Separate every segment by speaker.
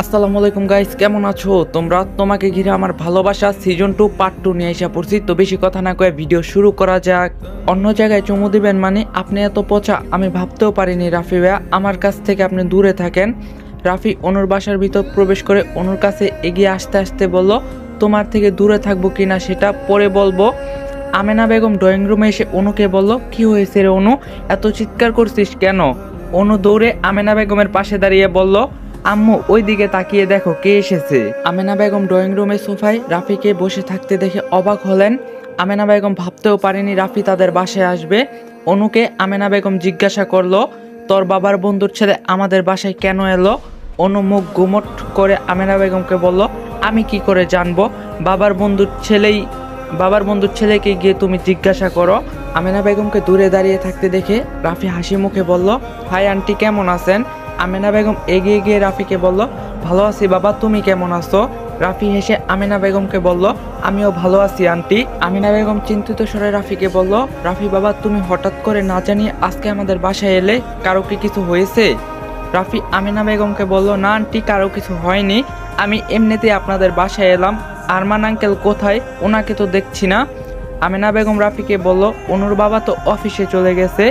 Speaker 1: আসসালামু আলাইকুম গাইস, কেমন আছো তোমরা? তোমাকে ঘিরে আমার ভালোবাসা সিজন 2 পার্ট 2 নিয়ে এসে পড়ছি। তো বেশি কথা না কয়ে ভিডিও শুরু করা যাক। অন্য জায়গায় চুমু দিবেন মানে আপনি এত পচা আমি ভাবতেও পারিনি। রাফি ভাইয়া, আমার কাছ থেকে আপনি দূরে থাকেন। রাফি অনুর বাসার ভিতর প্রবেশ করে অনুর কাছে এগিয়ে আসতে আসতে বলল, তোমার থেকে দূরে থাকবো কিনা সেটা পরে বলবো। আমেনা বেগম ড্রয়িং রুমে এসে অনুকে বলল, কি হয়েছে রে অনু, এত চিৎকার করছিস কেন? অনু দৌড়ে আমেনা বেগমের পাশে দাঁড়িয়ে বলল, আম্মু ওই দিকে তাকিয়ে দেখো কে এসেছে। আমেনা বেগম ড্রয়িং রুমের সোফায় রাফিকে বসে থাকতে দেখে অবাক হলেন। আমেনা বেগম ভাবতেও পারেনি রাফি তাদের বাসায় আসবে। অনুকে আমেনা বেগম জিজ্ঞাসা করলো, তোর বাবার বন্ধুর ছেলে আমাদের বাসায় কেন এলো? অনু মুখ গুমট করে আমেনা বেগমকে বলল, আমি কি করে জানবো? বাবার বন্ধুর ছেলেকে গিয়ে তুমি জিজ্ঞাসা করো। আমেনা বেগমকে দূরে দাঁড়িয়ে থাকতে দেখে রাফি হাসি মুখে বলল, হাই আন্টি, কেমন আছেন? আমেনা বেগম এগিয়ে গিয়ে রাফিকে বলল, ভালো আছি বাবা, তুমি কেমন আছো? রাফি হেসে আমেনা বেগমকে বলল, আমিও ভালো আছি আন্টি। আমেনা বেগম চিন্তিত স্বরে রাফিকে বলল, রাফি বাবা, তুমি হঠাৎ করে না জানিয়ে আজকে আমাদের বাসায় এলে, কারো কি কিছু হয়েছে? রাফি আমেনা বেগমকে বলল, না আন্টি, কারো কিছু হয়নি, আমি এমনিতেই আপনাদের বাসায় এলাম। আরমান আঙ্কেল কোথায়? ওনাকে তো দেখছি না। আমেনা বেগম রাফিকে বলল, অনুর বাবা তো অফিসে চলে গেছে।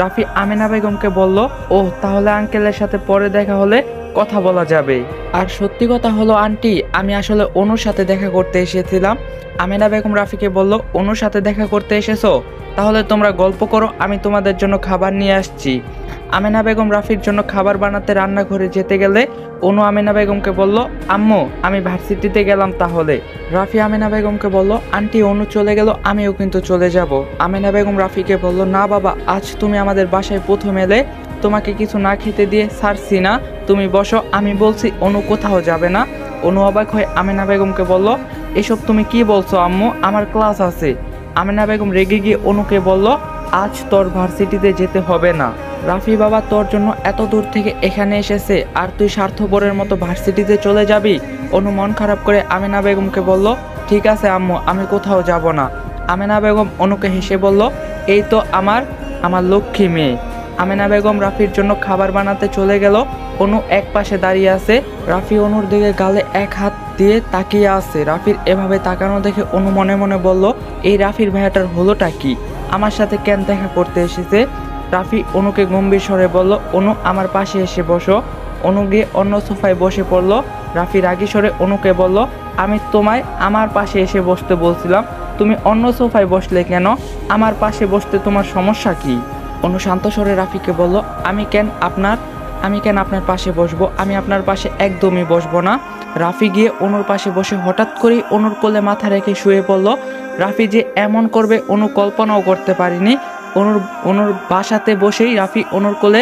Speaker 1: রাফি আমেনা বেগমকে বলল, ও তাহলে আঙ্কেলের সাথে পরে দেখা হলে কথা বলা যাবে। আর সত্যি কথা হলো আন্টি, আমি আসলে অনুর সাথে দেখা করতে এসেছিলাম। আমেনা বেগম রাফিকে বলল, অনুর সাথে দেখা করতে এসেছো? তাহলে তোমরা গল্প করো, আমি তোমাদের জন্য খাবার নিয়ে আসছি। আমেনা বেগম রাফির জন্য খাবার বানাতে রান্নাঘরে যেতে গেলে অনু আমেনা বেগমকে বলল, আম্মু আমি ভার্সিটিতে গেলাম তাহলে। রাফি আমেনা বেগমকে বলল, আন্টি অনু চলে গেল, আমিও কিন্তু চলে যাব। আমেনা বেগম রাফিকে বলল, না বাবা, আজ তুমি আমাদের বাসায় প্রথম এলে, তোমাকে কিছু না খেতে দিয়ে ছাড়ছি না, তুমি বসো, আমি বলছি অনু কোথাও যাবে না। অনু অবাক হয়ে আমেনা বেগমকে বলল, এসব তুমি কি বলছো আম্মু, আমার ক্লাস আছে। আমেনা বেগম রেগে গিয়ে অনুকে বলল, আজ তোর ভার্সিটিতে যেতে হবে না। রাফি বাবা তোর জন্য এত দূর থেকে এখানে এসেছে, আর তুই স্বার্থপরের মতো ভার্সিটিতে চলে যাবি? অনু মন খারাপ করে আমেনা বেগমকে বলল, ঠিক আছে আম্মু, আমি কোথাও যাব না। আমেনা বেগম অনুকে হেসে বলল, এই তো আমার আমার লক্ষ্মী মেয়ে। আমেনা বেগম রাফির জন্য খাবার বানাতে চলে গেল। অনু এক পাশে দাঁড়িয়ে আছে। রাফি অনুর দিকে গালে এক হাত দিয়ে তাকিয়ে আছে। রাফির এভাবে তাকানো দেখে অনু মনে মনে বলল, এই রাফির ভাইয়াটার হলোটা কি? আমার সাথে কেন দেখা করতে এসেছে? রাফি অনুকে গম্ভীর স্বরে বলল, অনু আমার পাশে এসে বসো। অনু গিয়ে অন্য সোফায় বসে পড়ল। রাফি রাগী স্বরে অনুকে বলল, আমি তোমায় আমার পাশে এসে বসতে বলছিলাম, তুমি অন্য সোফায় বসলে কেন? আমার পাশে বসতে তোমার সমস্যা কি? অনু শান্ত স্বরে রাফিকে বলল, আমি কেন আপনার পাশে বসবো? আমি আপনার পাশে একদমই বসবো না। রাফি গিয়ে অনুর পাশে বসে হঠাৎ করেই অনুর কোলে মাথা রেখে শুয়ে পড়ল। রাফি যে এমন করবে অনু কল্পনাও করতে পারিনি। অনুর বাসাতে বসেই রাফি অনুর কোলে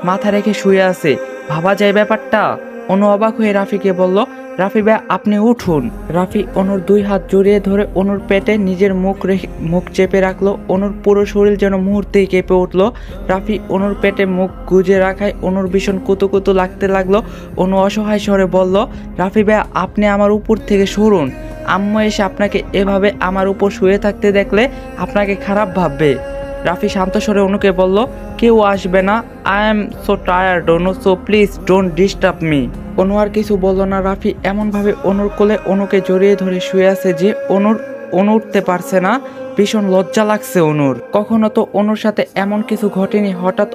Speaker 1: মাথা রেখে শুয়ে আছে। ভাবা যায় ব্যাপারটা? অনু অবাক হয়ে রাফিকে বলল, রাফি ভাই আপনি উঠুন। রাফি অনুর দুই হাত জড়িয়ে ধরে অনুর পেটে নিজের মুখ চেপে রাখলো। অনুর পুরো শরীর যেন মুহূর্তেই কেঁপে উঠল। রাফি অনুর পেটে মুখ গুজে রাখায় অনুর ভীষণ কুতুকুতু লাগতে লাগলো। অনু অসহায় স্বরে বলল, রাফি ভাই আপনি আমার উপর থেকে সরুন, আম্মু এসে আপনাকে এভাবে আমার উপর শুয়ে থাকতে দেখলে আপনাকে খারাপ ভাববে। রাফি শান্ত স্বরে অনুকে বলল, কেউ আসবে না, I am so tired Anu, so please don't disturb me. Anu আর কিছু বলল না। রাফি এমনভাবে অনুর কোলে অনুকে জড়িয়ে ধরে শুয়ে আছে যে অনু উঠতে পারছে না। ভীষণ লজ্জা লাগছে অনুর। কখনো তো অনুর সাথে এমন কিছু ঘটেনি, হঠাৎ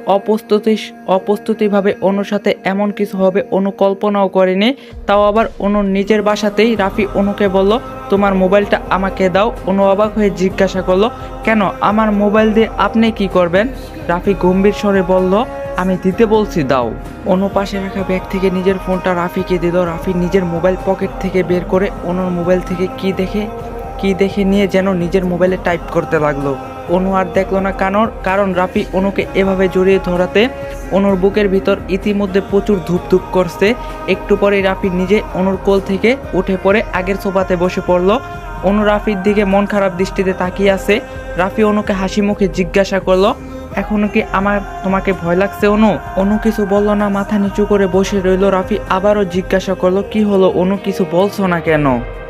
Speaker 1: অপ্রস্তুতিভাবে অনুর সাথে এমন কিছু হবে অনু কল্পনাও করেনি। তাও আবার অনুর নিজের বাসাতেই। রাফি অনুকে বলল, তোমার মোবাইলটা আমাকে দাও। অনু অবাক হয়ে জিজ্ঞাসা করলো, কেন, আমার মোবাইল দিয়ে আপনি কি করবেন? রাফি গম্ভীর স্বরে বলল, আমি দিতে বলছি দাও। অনু পাশে রাখা ব্যাগ থেকে নিজের ফোনটা রাফিকে দিল। রাফি নিজের মোবাইল পকেট থেকে বের করে অনুর মোবাইল থেকে কি দেখে নিয়ে যেন নিজের মোবাইলে টাইপ করতে লাগলো। অনু আর দেখলো না কারণ রাফি অনুকে এভাবে জড়িয়ে ধরাতে অনুর বুকের ভিতর ইতিমধ্যে প্রচুর ধুপধুপ করছে। একটু পরে রাফি নিজে অনুর কোল থেকে উঠে পড়ে আগের সোফাতে বসে পড়লো। অনু রাফির দিকে মন খারাপ দৃষ্টিতে তাকিয়ে আছে। রাফি অনুকে হাসি মুখে জিজ্ঞাসা করলো, এখনো কি তোমাকে ভয় লাগছে অনু? অনু কিছু বলল না, মাথা নিচু করে বসে রইল। রাফি আবারও জিজ্ঞাসা করলো, কি হলো অনু, কিছু বলছো না কেন?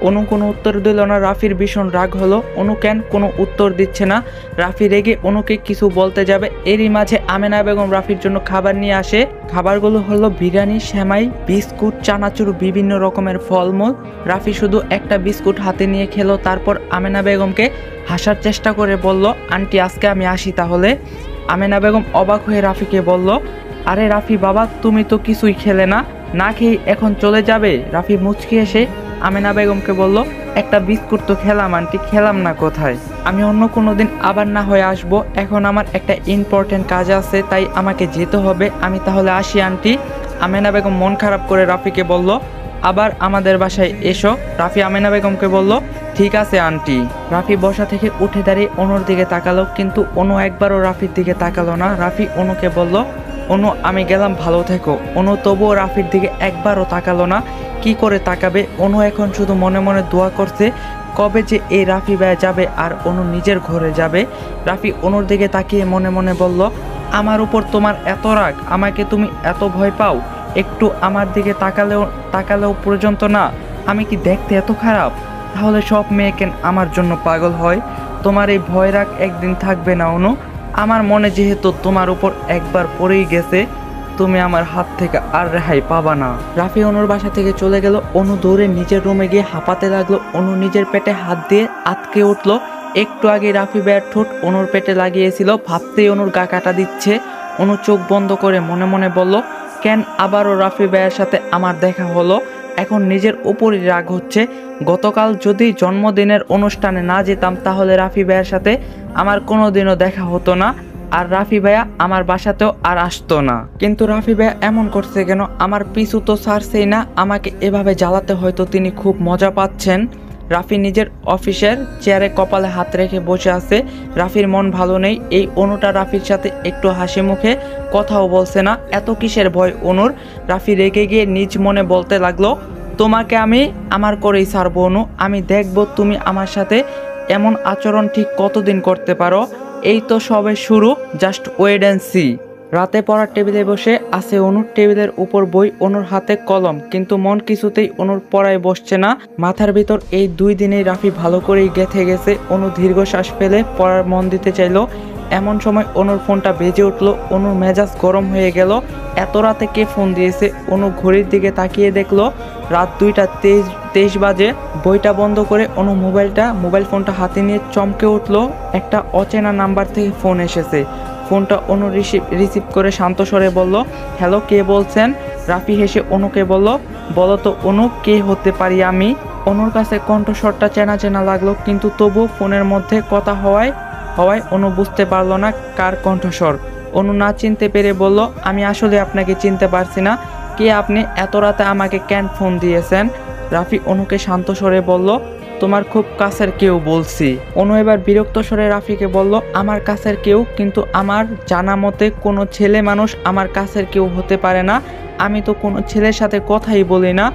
Speaker 1: অনু কোনো উত্তর দিল না। রাফির ভীষণ রাগ হলো, অনু কেন কোনো উত্তর দিচ্ছে না। রাফি রেগে অনুকে কিছু বলতে যাবে, এরই মাঝে আমেনা বেগম রাফির জন্য খাবার নিয়ে আসে। খাবারগুলো হলো বিরিয়ানি, সেমাই, বিস্কুট, চানাচুর, বিভিন্ন রকমের ফলমূল। রাফি শুধু একটা বিস্কুট হাতে নিয়ে খেলো, তারপর আমেনা বেগমকে হাসার চেষ্টা করে বলল, আন্টি আজকে আমি আসি তাহলে। আমেনা বেগম অবাক হয়ে রাফিকে বলল, আরে রাফি বাবা, তুমি তো কিছুই খেলে না, না খেয়ে এখন চলে যাবে? রাফি মুচকি এসে আমেনা বেগমকে বলল, একটা বিস্কুট তো খেলাম আন্টি, খেলাম না কোথায়? আমি অন্য কোনো দিন আবার না হয়ে আসবো, এখন আমার একটা ইম্পর্টেন্ট কাজ আছে, তাই আমাকে যেতে হবে, আমি তাহলে আসি আন্টি। আমেনা বেগম মন খারাপ করে রাফিকে বলল, আবার আমাদের বাসায় এসো। রাফি আমেনা বেগমকে বলল, ঠিক আছে আন্টি। রাফি বসা থেকে উঠে দাঁড়িয়ে অনুর দিকে তাকালো, কিন্তু অনু একবারও রাফির দিকে তাকালো না। রাফি অনুকে বলল, অনু আমি গেলাম, ভালো থেকো। অনু তবুও রাফির দিকে একবারও তাকালো না। কি করে তাকাবে? অনু এখন শুধু মনে মনে দোয়া করছে কবে যে এই রাফি ভাইয়া যাবে আর অনু নিজের ঘরে যাবে। রাফি অনুর দিকে তাকিয়ে মনে মনে বলল, আমার উপর তোমার এত রাগ, আমাকে তুমি এত ভয় পাও, একটু আমার দিকে তাকালেও পর্যন্ত না? আমি কি দেখতে এত খারাপ? তাহলে সব মেয়ে কেন আমার জন্য পাগল হয়? তোমার এই ভয় রাগ একদিন থাকবে না অনু। আমার মনে যেহেতু তোমার উপর একবার পড়েই গেছে, তুমি আমার হাত থেকে আর রেহাই পাবা না। রাফি অনুর বাসা থেকে চলে গেল। অনু দৌড়ে নিজের রুমে গিয়ে হাঁপাতে লাগলো। অনু নিজের পেটে হাত দিয়ে আটকে উঠলো। একটু আগে রাফি ভাইয়ের ঠোঁট অনুর পেটে লাগিয়েছিল, ভাবতেই অনুর গা কাটা দিচ্ছে। অনু চোখ বন্ধ করে মনে মনে বলল, কেন আবারও রাফি ভাইয়ের সাথে আমার দেখা হলো? এখন নিজের উপরই রাগ হচ্ছে। গতকাল যদি জন্মদিনের অনুষ্ঠানে না যেতাম তাহলে রাফি ভাইয়ের সাথে আমার কোনোদিনও দেখা হতো না, আর রাফি ভাইয়া আমার বাসাতেও আর আসতো না। কিন্তু রাফি ভাইয়া এমন করছে কেন? আমার পিছু তো ছাড়ছেই না, আমাকে এভাবে জ্বালাতে হয়তো তিনি খুব মজা পাচ্ছেন। রাফি নিজের অফিসের চেয়ারে কপালে হাত রেখে বসে আছে। রাফির মন ভালো নেই। এই অনুটা রাফির সাথে একটু হাসি মুখে কথাও বলছে না। এত কিসের ভয় অনুর? রাফি রেগে গিয়ে নিজ মনে বলতে লাগলো, তোমাকে আমি আমার করেই ছাড়বো অনু, আমি দেখবো তুমি আমার সাথে এমন আচরণ ঠিক কতদিন করতে পারো। এই তো সবে শুরু, জাস্ট ওয়েট অ্যান্ড সি। রাতে পড়ার টেবিলে বসে আছে অনুর, টেবিলের উপর বই, অনুর হাতে কলম, কিন্তু মন কিছুতেই অনুর পড়ায় বসছে না। মাথার ভিতর এই 2 দিনেই রাফি ভালো করেই গেঁথে গেছে। অনু দীর্ঘশ্বাস ফেলে পড়ার মন দিতে চাইলো। এমন সময় অনুর ফোনটা বেজে উঠলো। অনুর মেজাজ গরম হয়ে গেল। এত রাতে কে ফোন দিয়েছে? অনু ঘড়ির দিকে তাকিয়ে দেখলো রাত 2:23 বাজে। বইটা বন্ধ করে অনু মোবাইল ফোনটা হাতে নিয়ে চমকে উঠলো। একটা অচেনা নাম্বার থেকে ফোন এসেছে। ফোনটা অনু রিসিভ করে শান্ত স্বরে বলল, হ্যালো, কে বলছেন? রাফি হেসে অনুকে বলল, বলো তো অনু, কে হতে পারি আমি? অনুর কাছে কণ্ঠস্বরটা চেনা চেনা লাগলো, কিন্তু তবু ফোনের মধ্যে কথা হওয়ায় অনু বুঝতে পারলো না কার কণ্ঠস্বর। অনু না চিনতে পেরে বলল, আমি আসলে আপনাকে চিনতে পারছি না, কে আপনি? এত রাতে আমাকে কেন ফোন দিয়েছেন? রাফি অনুকে শান্ত স্বরে বলল, তোমার খুব কাছের কেউ বলছি। অনু এবার বিরক্ত স্বরে রাফিকে বলল, আমার কাছের কেউ? কিন্তু আমার জানা মতে কোনো ছেলে মানুষ আমার কাছের কেউ হতে পারে না। আমি তো কোনো ছেলের সাথে কথাই বলি না,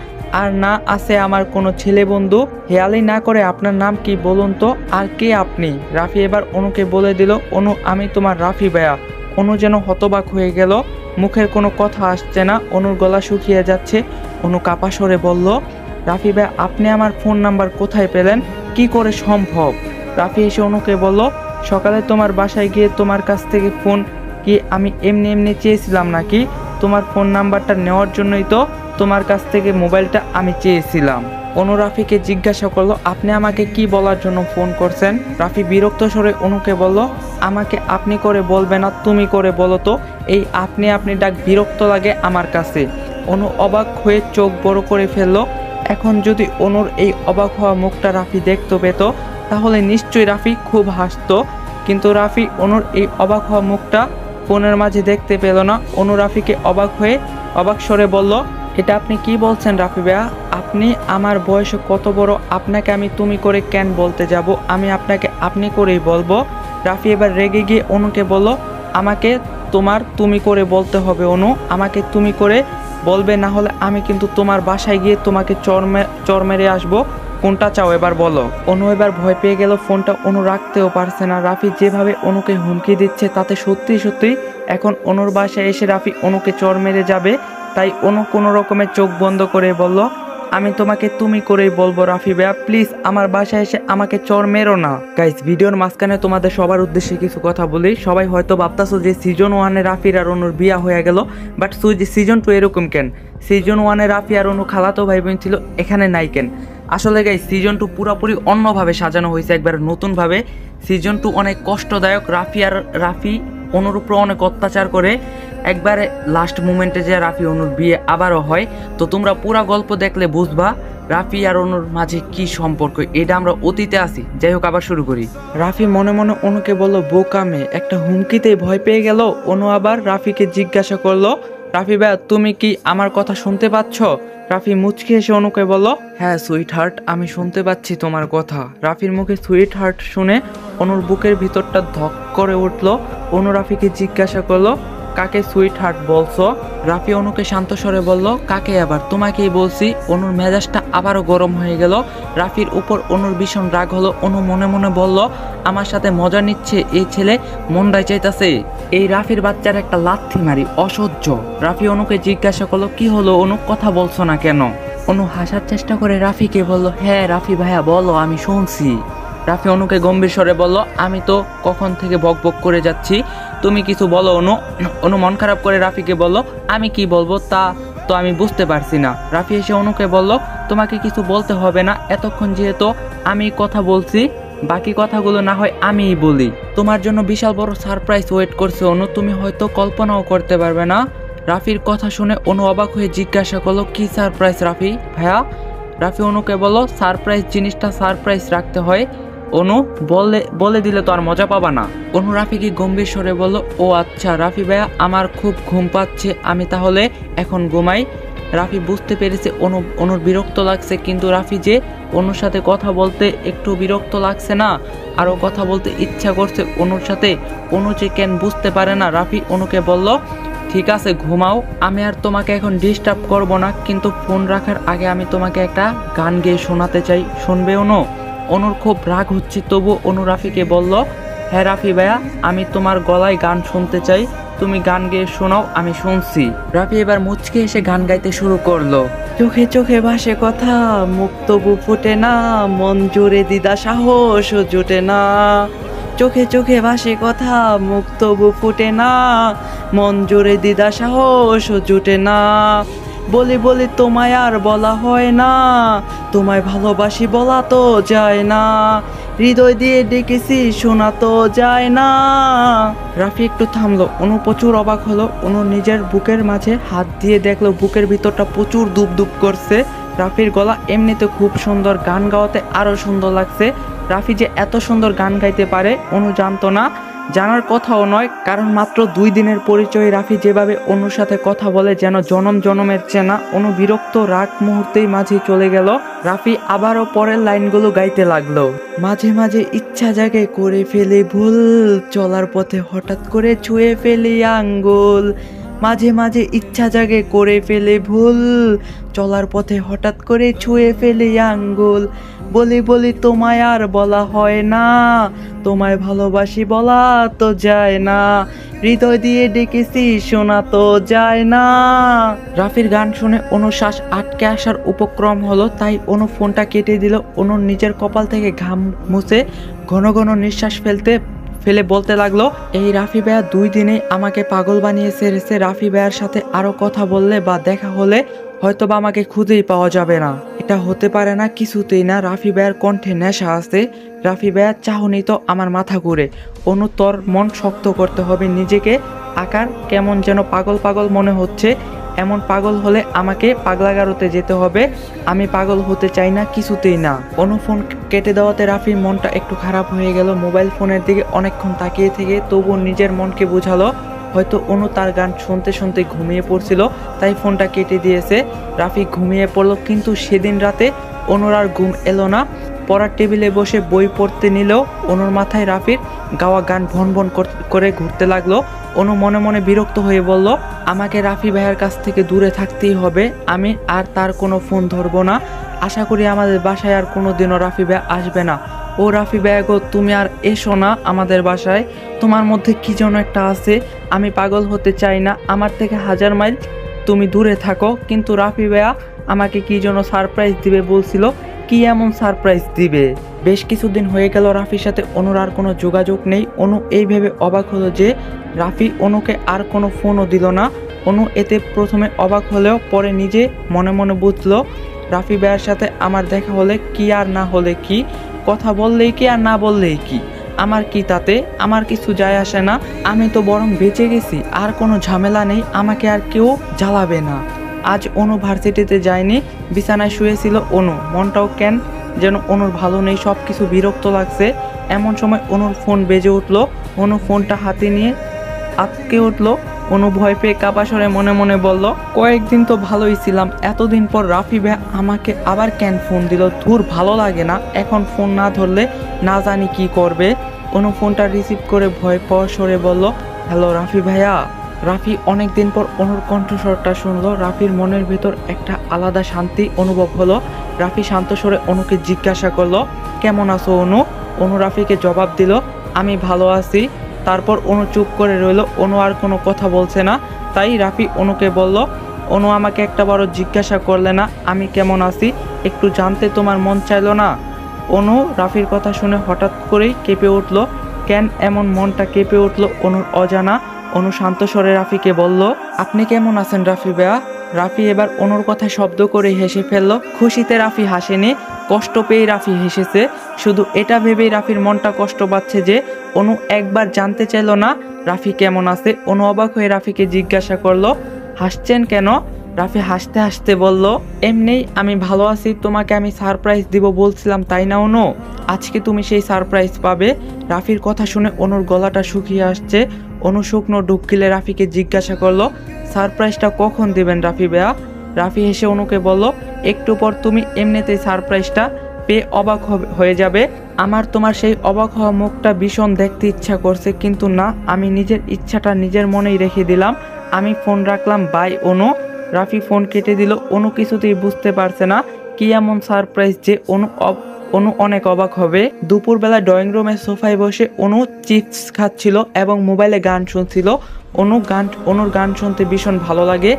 Speaker 1: আর না আছে আমার কোনো ছেলে বন্ধু। হেয়ালি না করে আপনার নাম কি বলুন তো, আর কে আপনি? রাফি এবার অনুকে বলে দিল, অনু আমি তোমার রাফি ভাইয়া। অনু যেন হতবাক হয়ে গেল, মুখের কোনো কথা আসছে না, অনুর গলা শুকিয়ে যাচ্ছে। অনু কাপা স্বরে বলল, রাফি ভাই, আপনি আমার ফোন নাম্বার কোথায় পেলেন? কি করে সম্ভব? রাফি এসে অনুকে বলল, সকালে তোমার বাসায় গিয়ে তোমার কাছ থেকে ফোন কি আমি এমনি এমনি চেয়েছিলাম নাকি? তোমার ফোন নাম্বারটা নেওয়ার জন্যই তো তোমার কাছ থেকে মোবাইলটা আমি চেয়েছিলাম। অনু রাফিকে জিজ্ঞাসা করলো, আপনি আমাকে কি বলার জন্য ফোন করছেন? রাফি বিরক্ত স্বরে অনুকে বলল, আমাকে আপনি করে বলবে না, তুমি করে বলো তো। এই আপনি ডাক বিরক্ত লাগে আমার কাছে। অনু অবাক হয়ে চোখ বড় করে ফেললো। এখন যদি অনুর এই অবাক হওয়া মুখটা রাফি দেখতে পেত তাহলে নিশ্চয়ই রাফি খুব হাসতো, কিন্তু রাফি অনুর এই অবাক হওয়া মুখটা ফোনের মাঝে দেখতে পেল না। অনু রাফিকে অবাক স্বরে বলল, এটা আপনি কি বলছেন রাফি ভাইয়া? আপনি আমার বয়সে কত বড়, আপনাকে আমি তুমি করে কেন বলতে যাব? আমি আপনাকে আপনি করেই বলবো। রাফি এবার রেগে গিয়ে অনুকে বলল, আমাকে তুমি করে বলতে হবে অনু, আমাকে তুমি করে বলবে, না হলে আমি কিন্তু তোমার বাসায় গিয়ে তোমাকে চর মেরে আসবো। কোনটা চাও এবার বলো? অনু এবার ভয় পেয়ে গেল, ফোনটা অনু রাখতেও পারছে না। রাফি যেভাবে অনুকে হুমকি দিচ্ছে তাতে সত্যি এখন অনুর বাসায় এসে রাফি অনুকে চর মেরে যাবে। তাই অনু কোনো রকমের চোখ বন্ধ করে বলল, আমি তোমাকে তুমি করেই বলবো রাফি ভাইয়া, প্লিজ আমার বাসায় এসে আমাকে চর মেরো না। গাইস, ভিডিওর মাঝখানে তোমাদের সবার উদ্দেশ্যে কিছু কথা বলি। সবাই হয়তো ভাবতাছো যে সিজন 1-এ রাফির আর অনুর বিয়া হয়ে গেল, বাট সিজন 2 এরকম কেন? সিজন 1-এ রাফি আর অনু খালাতো ভাই বোন ছিল, এখানে নাই কেন? আসলে গাইস, সিজন 2 পুরোপুরি অন্যভাবে সাজানো হয়েছে, একবার নতুনভাবে। সিজন 2 অনেক কষ্টদায়ক। রাফি অনুর উপর অনেক অত্যাচার করে, একবারে লাস্ট মোমেন্টে যে রাফি অনুর বিয়ে আবারও হয়। তো তোমরা পুরা গল্প দেখলে বুঝবা রাফি আর অনুর মাঝে কি সম্পর্ক। এটা আমরা অতীতে আসি। যাই হোক, আবার শুরু করি। রাফি মনে মনে অনুকে বলল, বোকা মেয়ে, একটা হুমকিতেই ভয় পেয়ে গেল। অনু আবার রাফিকে জিজ্ঞাসা করলো, রাফি ভাইয়া তুমি কি আমার কথা শুনতে পাচ্ছ? রাফি মুচকি এসে অনুকে বলল, হ্যাঁ সুইট হার্ট, আমি শুনতে পাচ্ছি তোমার কথা। রাফির মুখে সুইট হার্ট শুনে অনুর বুকের ভিতরটা ধক করে উঠলো। অনু রাফিকে জিজ্ঞাসা করলো, কাকে সুইট হার্ট বলছো? রাফি অনুকে শান্ত স্বরে বলল, কাকে আবার, তোমাকেই বলছি। অনুর মেজাজটা আবারও গরম হয়ে গেল। রাফির উপর অনুর ভীষণ রাগ হলো। অনু মনে মনে বলল, আমার সাথে মজা নিচ্ছে এই ছেলে, মনটাই চাইতাছে এই রাফির বাচ্চার একটা লাথি মারি, অসহ্য। রাফি অনুকে জিজ্ঞাসা করলো, কি হলো অনু, কথা বলছো না কেন? অনু হাসার চেষ্টা করে রাফিকে বলল, হ্যাঁ রাফি ভাইয়া বলো, আমি শুনছি। রাফি অনুকে গম্ভীর স্বরে বলল, আমি তো কখন থেকে বক বক করে যাচ্ছি, তুমি কিছু বলো অনু। অনু মন খারাপ করে রাফিকে বলল, আমি কি বলবো তা তো আমি বুঝতে পারছি না। রাফি এসে অনুকে বলল, তোমাকে কিছু বলতে হবে না, এতক্ষণ যেহেতু আমি কথা বলছি, বাকি কথাগুলো না হয় আমিই বলি। তোমার জন্য বিশাল বড় সারপ্রাইজ ওয়েট করছে অনু, তুমি হয়তো কল্পনাও করতে পারবে না। রাফির কথা শুনে অনু অবাক হয়ে জিজ্ঞাসা করলো, কি সারপ্রাইজ রাফি ভাইয়া? রাফি অনুকে বলল, সারপ্রাইজ জিনিসটা সারপ্রাইজ রাখতে হয় অনু, বলে দিলে তো আর মজা পাবা না। অনু রাফিকে গম্ভীর স্বরে বলল, ও আচ্ছা রাফি ভাইয়া, আমার খুব ঘুম পাচ্ছে, আমি তাহলে এখন ঘুমাই। রাফি বুঝতে পেরেছে অনুর বিরক্ত লাগছে, কিন্তু রাফি যে অনুর সাথে কথা বলতে একটু বিরক্ত লাগছে না, আরও কথা বলতে ইচ্ছা করছে অনুর সাথে। অনু যে কেন বুঝতে পারে না। রাফি অনুকে বলল, ঠিক আছে ঘুমাও, আমি আর তোমাকে এখন ডিস্টার্ব করব না, কিন্তু ফোন রাখার আগে আমি তোমাকে একটা গান গেয়ে শোনাতে চাই, শুনবে অনু? অনুর খুব রাগ হচ্ছে, তবু অনু রাফিকে বলল, হ্যাঁ রাফি ভাইয়া, আমি তোমার গলায় গান শুনতে চাই, তুমি গান গেয়ে শোনাও, আমি শুনছি। রাফি এবার মুচকে এসে গান গাইতে শুরু করলো, চোখে চোখে ভাসে কথা, মুখ তবু ফুটে না, মন জুড়ে দিদা সাহস জুটে না। চোখে চোখে ভাসে কথা, মুখ তবু ফুটে না, মন জুড়ে দিদা সাহস জুটে না। বলি বলি তোমায় আর বলা হয় না, তোমায় ভালোবাসি বলা তো যায় না, হৃদয় দিয়ে ডেকেছি শোনা তো যায় না। রাফি একটু থামলো। অনু প্রচুর অবাক হলো। অনু নিজের বুকের মাঝে হাত দিয়ে দেখলো বুকের ভিতরটা প্রচুর দুপ দুপ করছে। রাফির গলা এমনিতে খুব সুন্দর, গান গাওয়াতে আরো সুন্দর লাগছে। রাফি যে এত সুন্দর গান গাইতে পারে অনু জানতো না, জানার কথাও নয়, কারণ মাত্র 2 দিনের পরিচয়ে রাফি যেভাবে অনুর সাথে কথা বলে যেন জনম জনমের চেনা। অনু বিরক্ত রাগ মুহূর্তেই মাঝে চলে গেল। রাফি আবারও পরের লাইনগুলো গাইতে লাগলো, মাঝে মাঝে ইচ্ছা জাগে করে ফেলে ভুল, চলার পথে হঠাৎ করে ছুঁয়ে ফেলি আঙ্গুল, মাঝে মাঝে ইচ্ছা জাগে করে ফেলে ভুল, চলার পথে হঠাৎ করে ছুঁয়ে ফেলি আঙ্গুল, বলি বলি তোমায় আর বলা হয় না, তোমায় ভালোবাসি বলা তো যায় না, হৃদয় দিয়ে ডেকেছি শোনা তো যায় না। রাফির গান শুনে অনুর শ্বাস আটকে আসার উপক্রম হলো, তাই অনু ফোনটা কেটে দিল। অনুর নিজের কপাল থেকে ঘাম মুছে ঘন ঘন নিঃশ্বাস ফেলে বলতে লাগলো, এই রাফি ভাইয়া 2 দিনেই আমাকে পাগল বানিয়ে ছেড়েছে। রাফি ভাইয়ার সাথে আরো কথা বললে বা দেখা হলে হয়তোবা আমাকে খুঁজেই পাওয়া যাবে না। এটা হতে পারে না, কিছুতেই না। রাফি ভাইয়ার কণ্ঠে নেশা আছে, রাফি ভাইয়ার চাহনি তো আমার মাথা ঘুরে। অনু তোর মন শক্ত করতে হবে নিজেকে, আকার কেমন যেন পাগল পাগল মনে হচ্ছে। এমন পাগল হলে আমাকে পাগলাগারোতে যেতে হবে, আমি পাগল হতে চাই না, কিছুতেই না। অনু ফোন কেটে দেওয়াতে রাফির মনটা একটু খারাপ হয়ে গেল। মোবাইল ফোনের দিকে অনেকক্ষণ তাকিয়ে থেকে তবু নিজের মনকে বোঝালো হয়তো অনু তার গান শুনতে শুনতে ঘুমিয়ে পড়ছিল, তাই ফোনটা কেটে দিয়েছে। রাফি ঘুমিয়ে পড়লো, কিন্তু সেদিন রাতে অনুর আর ঘুম এলো না। পড়ার টেবিলে বসে বই পড়তে নিলেও অনুর মাথায় রাফির গাওয়া গান ভন ভন করে ঘুরতে লাগলো। অনু মনে মনে বিরক্ত হয়ে বলল, আমাকে রাফি ভাইয়ের কাছ থেকে দূরে থাকতেই হবে, আমি আর তার কোনো ফোন ধরবো না। আশা করি আমাদের বাসায় আর কোনো দিনও রাফি ভাই আসবে না। ও রাফি ভাইয়া গো, তুমি আর এসো না আমাদের বাসায়, তোমার মধ্যে কি যেন একটা আছে, আমি পাগল হতে চাই না, আমার থেকে 1000 মাইল তুমি দূরে থাকো। কিন্তু রাফি ভাইয়া আমাকে কি জন্য সারপ্রাইজ দিবে বলছিল। কি এমন সারপ্রাইজ দিবে? বেশ কিছুদিন হয়ে গেল রাফির সাথে অনুর আর কোনো যোগাযোগ নেই। অনু এই ভেবে অবাক হলো যে রাফি অনুকে আর কোনো ফোনও দিল না। অনু এতে প্রথমে অবাক হলেও পরে নিজে মনে মনে বুঝলো রাফি ভাইয়ের সাথে আমার দেখা হলে কি আর না হলে কি, কথা বললেই কি আর না বললেই কি, আমার কি তাতে, আমার কিছু যায় আসে না। আমি তো বরং বেঁচে গেছি, আর কোনো ঝামেলা নেই, আমাকে আর কেউ জ্বালাবে না। আজ অনু ভার্সিটিতে যায়নি, বিছানায় শুয়েছিল অনু। মনটাও কেন যেন অনুর ভালো নেই, সব কিছু বিরক্ত লাগছে। এমন সময় অনুর ফোন বেজে উঠলো। অনু ফোনটা হাতে নিয়ে আটকে উঠলো। অনু ভয় পেয়ে কাপা স্বরে মনে মনে বলল, কয়েকদিন তো ভালোই ছিলাম, এতদিন পর রাফি ভাই আমাকে আবার কেন ফোন দিল? ধুর, ভালো লাগে না, এখন ফোন না ধরলে না জানি কি করবে। অনু ফোনটা রিসিভ করে ভয় পাওয়ার স্বরে বলল, হ্যালো রাফি ভাইয়া। রাফি অনেকদিন পর অনুর কণ্ঠস্বরটা শুনলো। রাফির মনের ভেতর একটা আলাদা শান্তি অনুভব হলো। রাফি শান্ত স্বরে অনুকে জিজ্ঞাসা করলো, কেমন আছো অনু? অনু রাফিকে জবাব দিল, আমি ভালো আছি। তারপর অনু চুপ করে রইল। অনু আর কোনো কথা বলছে না। তাই রাফি অনুকে বলল, অনু আমাকে একটা বারও জিজ্ঞাসা করলে না আমি কেমন আছি, একটু জানতে তোমার মন চাইলো না? অনু রাফির কথা শুনে হঠাৎ করেই কেঁপে উঠল। কেন এমন মনটা কেঁপে উঠল অনুর অজানা। অনু শান্ত স্বরে রাফিকে বলল, আপনি কেমন আছেন রাফি ভাইয়া? রাফি এবার অনুর কথা শব্দ করে হেসে ফেলল। খুশিতে রাফি হাসেনি, কষ্ট পেয়ে রাফি হেসেছে। শুধু এটা ভেবেই রাফির মনটা কষ্ট পাচ্ছে যে অনু একবার জানতে চাইল না রাফি কেমন আছে। অনু অবাক হয়ে রাফিকে জিজ্ঞাসা করলো, হাসছেন কেন? রাফি হাসতে হাসতে বলল, এমনিই আমি ভালো আছি, তোমাকে আমি সারপ্রাইজ দিব বলছিলাম তাই না অনু? আজকে তুমি সেই সারপ্রাইজ পাবে। রাফির কথা শুনে অনুর গলাটা শুকিয়ে আসছে। অনু শুকনো ঢুক গিলে রাফিকে জিজ্ঞাসা করলো, সারপ্রাইজটা কখন দিবেন রাফি ভাইয়া? রাফি হেসে অনুকে বলল, একটু পর তুমি এমনিতেই সারপ্রাইজটা পেয়ে অবাক হয়ে যাবে। আমার তোমার সেই অবাক হওয়া মুখটা ভীষণ দেখতে ইচ্ছা করছে, কিন্তু না, আমি নিজের ইচ্ছাটা নিজের মনেই রেখে দিলাম। আমি ফোন রাখলাম, বাই অনু। রাফি ফোন কেটে দিল। অনু কিছুতেই বুঝতে পারছে না কি এমন সারপ্রাইজ যে অনু অনেক অবাক হবে। দুপুরবেলা ড্রয়িং রুমের সোফায় বসে অনু চিপস খাচ্ছিল এবং মোবাইলে গান শুনছিল। অনুর গান শুনতে ভীষণ ভালো লাগে।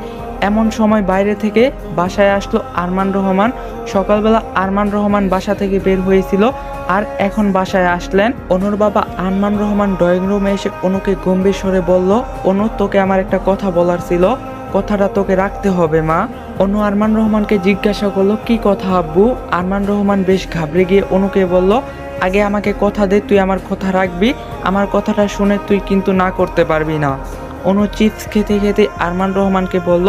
Speaker 1: এমন সময় বাইরে থেকে বাসায় আসলো আরমান রহমান। সকালবেলা আরমান রহমান বাসা থেকে বের হয়েছিল আর এখন বাসায় আসলেন। অনুর বাবা আরমান রহমান ড্রয়িং রুমে এসে অনুকে গম্ভীর স্বরে বলল, অনু তোকে আমার একটা কথা বলার ছিল, কথাটা তোকে রাখতে হবে মা। অনু আরমান রহমানকে জিজ্ঞাসা করলো, কি কথা আব্বু? আরমান রহমান বেশ ঘাবড়ে গিয়ে অনুকে বলল, আগে আমাকে কথা দে, তুই আমার কথা রাখবি। আমার কথাটা শুনে তুই কিন্তু না করতে পারবি না। অনু চিপস খেতে খেতে আরমান রহমানকে বলল,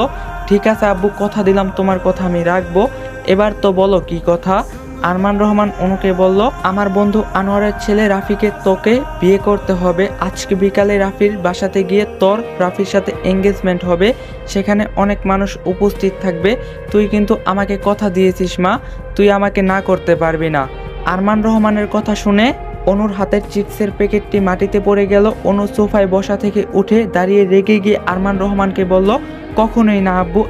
Speaker 1: ঠিক আছে আব্বু, কথা দিলাম তোমার কথা আমি রাখবো। এবার তো বলো কি কথা? আরমান রহমান অনুকে বলল, আমার বন্ধু আনোয়ারের ছেলে রাফিকে তোকে বিয়ে করতে হবে। আজকে বিকালে রাফির বাসাতে গিয়ে তোর রাফির সাথে এঙ্গেজমেন্ট হবে, সেখানে অনেক মানুষ উপস্থিত থাকবে। তুই কিন্তু আমাকে কথা দিয়েছিস মা, তুই আমাকে না করতে পারবি না। আরমান রহমানের কথা শুনে অনুর হাতের চিপসের প্যাকেটটি মাটিতে পড়ে গেল। অনু সোফায় বসা থেকে উঠে দাঁড়িয়ে রেগে গিয়ে আরমান রহমানকে বলল, কখনোই না আব্বু,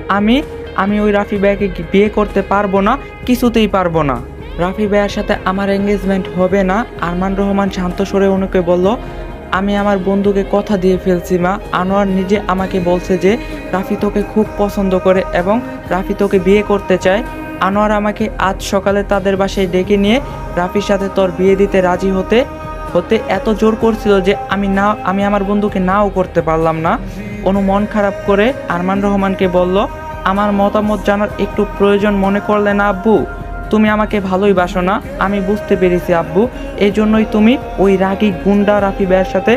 Speaker 1: আমি ওই রাফি ভাইয়াকে বিয়ে করতে পারবো না, কিছুতেই পারবো না। রাফি ভাইয়ার সাথে আমার এঙ্গেজমেন্ট হবে না। আরমান রহমান শান্ত স্বরে অনুকে বলল, আমি আমার বন্ধুকে কথা দিয়ে ফেলছি মা। আনোয়ার নিজে আমাকে বলছে যে রাফি তোকে খুব পছন্দ করে এবং রাফি তোকে বিয়ে করতে চায়। আনোয়ার আমাকে আজ সকালে তাদের বাসায় ডেকে নিয়ে রাফির সাথে তোর বিয়ে দিতে রাজি হতে এত জোর করছিল যে আমি আমার বন্ধুকে নাও করতে পারলাম না। অনু মন খারাপ করে আরমান রহমানকে বলল, আমার মতামত জানার একটু প্রয়োজন মনে করলে না আব্বু? তুমি আমাকে ভালোই বাসো না, আমি বুঝতে পেরেছি আব্বু, এই জন্যই তুমি ওই রাগী গুন্ডা রাফি ভাইয়ের সাথে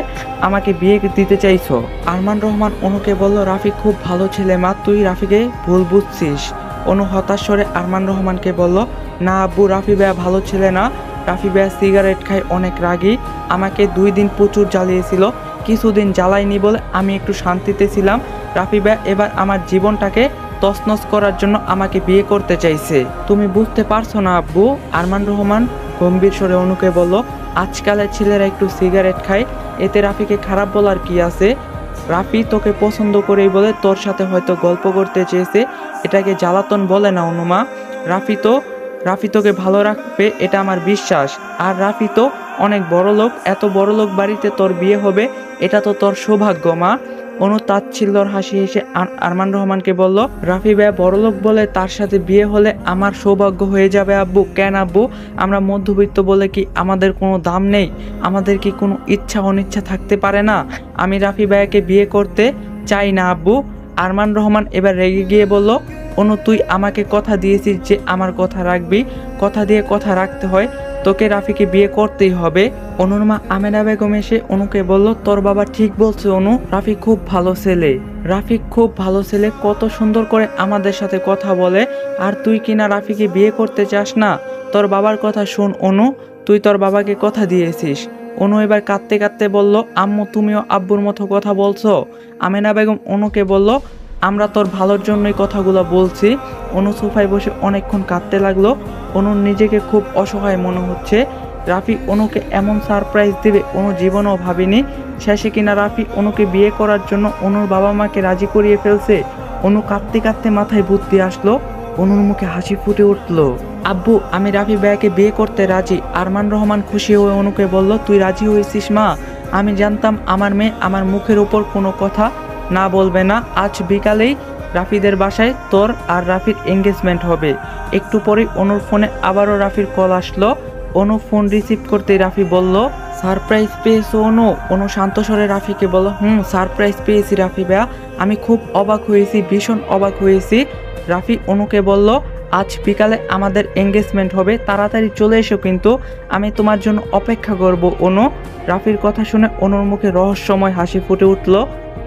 Speaker 1: আমাকে বিয়ে দিতে চাইছো। আরমান রহমান অনুকে বলল, রাফি খুব ভালো ছেলে মা, তুই রাফিকে ভুল বুঝছিস। অনু হতাশ স্বরে আরমান রহমানকে বলল, না আব্বু, রাফি ভাইয়া ভালো ছেলে না। রাফি ভাইয়া সিগারেট খায়, অনেক রাগী, আমাকে 2 দিন প্রচুর জ্বালিয়েছিল, কিছুদিন জ্বালাইনি বলে আমি একটু শান্তিতে ছিলাম। রাফি ভাইয়া এবার আমার জীবনটাকে তছনছ করার জন্য আমাকে বিয়ে করতে চাইছে। তুমি বুঝতে পারছো না আব্বু? আরমান রহমান গম্ভীর স্বরে অনুকে বলল, আজকালের ছেলেরা একটু সিগারেট খায়, এতে রাফিকে খারাপ বলার কি আছে? রাফি তোকে পছন্দ করেই বলে তোর সাথে হয়তো গল্প করতে চেয়েছে, এটাকে জ্বালাতন বলে না অনুমা। রাফি তোকে ভালো রাখবে, এটা আমার বিশ্বাস। আর রাফি তো অনেক বড় লোক, এত বড় লোক বাড়িতে তোর বিয়ে হবে, এটা তো তোর সৌভাগ্য মা। অনু তাচ্ছিল্যর হাসি হেসে আরমান রহমানকে বলল, রাফি ভাইয়া বড়লোক বলে তার সাথে বিয়ে হলে আমার সৌভাগ্য হয়ে যাবে আব্বু। কেন আব্বু, আমরা মধ্যবিত্ত বলে কি আমাদের কোনো দাম নেই? আমাদের কি কোনো ইচ্ছা অনিচ্ছা থাকতে পারে না? আমি রাফি ভাইয়াকে বিয়ে করতে চাই না আব্বু। আরমান রহমান এবার রেগে গিয়ে বলল, অনু তুই আমাকে কথা দিয়েছিস যে আমার কথা রাখবি, কথা দিয়ে কথা রাখতে হয়, তোকে রাফিকে বিয়ে করতেই হবে। অনুর মা আমেনা বেগম এসে অনুকে বলল, তোর বাবা ঠিক বলছে অনু, রাফি খুব ভালো ছেলে, রাফি খুব ভালো ছেলে, কত সুন্দর করে আমাদের সাথে কথা বলে, আর তুই কিনা রাফিকে বিয়ে করতে চাস না? তোর বাবার কথা শোন অনু, তুই তোর বাবাকে কথা দিয়েছিস। অনু এবার কাঁদতে কাঁদতে বলল, আম্মু তুমিও আব্বুর মতো কথা বলছো। আমেনা বেগম অনুকে বলল, আমরা তোর ভালোর জন্যই কথাগুলো বলছি। অনু সোফায় বসে অনেকক্ষণ কাঁদতে লাগলো। অনুর নিজেকে খুব অসহায় মনে হচ্ছে। রাফি অনুকে এমন সারপ্রাইজ দেবে অনু জীবনেও ভাবেনি। শেষে কিনা রাফি অনুকে বিয়ে করার জন্য অনুর বাবা মাকে রাজি করিয়ে ফেলছে। অনু কাঁদতে কাঁদতে মাথায় বুদ্ধি আসলো। অনুর মুখে হাসি ফুটে উঠলো। আব্বু, আমি রাফি ভাইয়াকে বিয়ে করতে রাজি। আরমান রহমান খুশি হয়ে অনুকে বলল, তুই রাজি হয়েছিস মা? আমি জানতাম আমার মেয়ে আমার মুখের উপর কোনো কথা না বলবে না। আজ বিকালেই রাফিদের বাসায় তোর আর রাফির এঙ্গেজমেন্ট হবে। একটু পরেই অনুর ফোনে আবারও রাফির কল আসলো। অনু ফোন রিসিভ করতেই রাফি বলল, সারপ্রাইজ পেয়েছো অনু? অনু শান্ত স্বরে রাফিকে বলল, সারপ্রাইজ পেয়েছি রাফি ভাইয়া, আমি খুব অবাক হয়েছি, ভীষণ অবাক হয়েছি। রাফি অনুকে বলল, আজ বিকালে আমাদের এঙ্গেজমেন্ট হবে, তাড়াতাড়ি চলে এসো কিন্তু, আমি তোমার জন্য অপেক্ষা করব অনু। রাফির কথা শুনে অনুর মুখে রহস্যময় হাসি ফুটে উঠল।